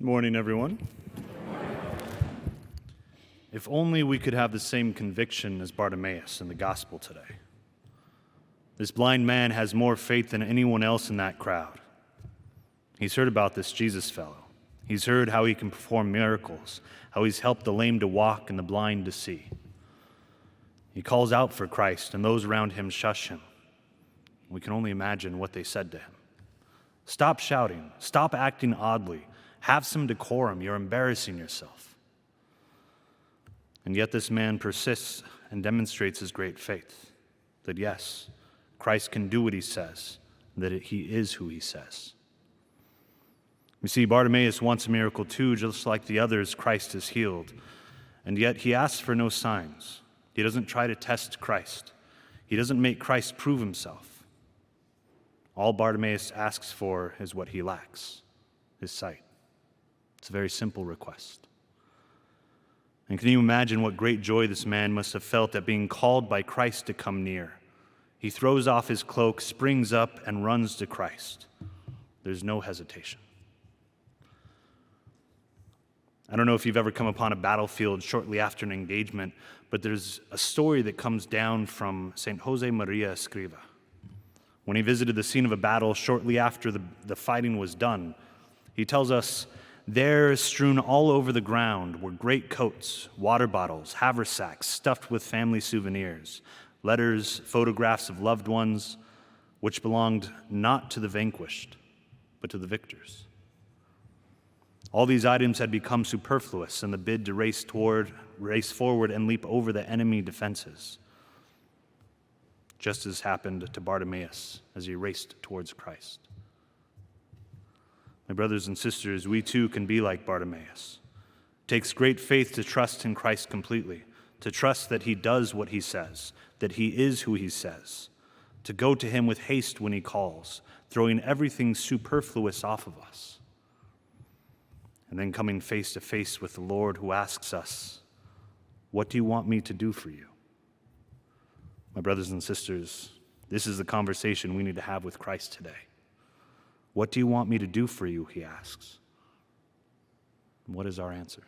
Good morning, everyone. If only we could have the same conviction as Bartimaeus in the gospel today. This blind man has more faith than anyone else in that crowd. He's heard about this Jesus fellow. He's heard how he can perform miracles, how he's helped the lame to walk and the blind to see. He calls out for Christ, and those around him shush him. We can only imagine what they said to him. Stop shouting. Stop acting oddly. Have some decorum. You're embarrassing yourself. And yet this man persists and demonstrates his great faith, that yes, Christ can do what he says, that he is who he says. You see, Bartimaeus wants a miracle too, just like the others Christ has healed. And yet he asks for no signs. He doesn't try to test Christ. He doesn't make Christ prove himself. All Bartimaeus asks for is what he lacks, his sight. It's a very simple request. And can you imagine what great joy this man must have felt at being called by Christ to come near? He throws off his cloak, springs up, and runs to Christ. There's no hesitation. I don't know if you've ever come upon a battlefield shortly after an engagement, but there's a story that comes down from St. Jose Maria Escriva. When he visited the scene of a battle shortly after the fighting was done, he tells us, there, strewn all over the ground, were great coats, water bottles, haversacks stuffed with family souvenirs, letters, photographs of loved ones, which belonged not to the vanquished, but to the victors. All these items had become superfluous in the bid to race forward and leap over the enemy defenses, just as happened to Bartimaeus as he raced towards Christ. My brothers and sisters, we too can be like Bartimaeus. It takes great faith to trust in Christ completely, to trust that he does what he says, that he is who he says, to go to him with haste when he calls, throwing everything superfluous off of us, and then coming face to face with the Lord who asks us, what do you want me to do for you? My brothers and sisters, this is the conversation we need to have with Christ today. What do you want me to do for you, he asks. And what is our answer?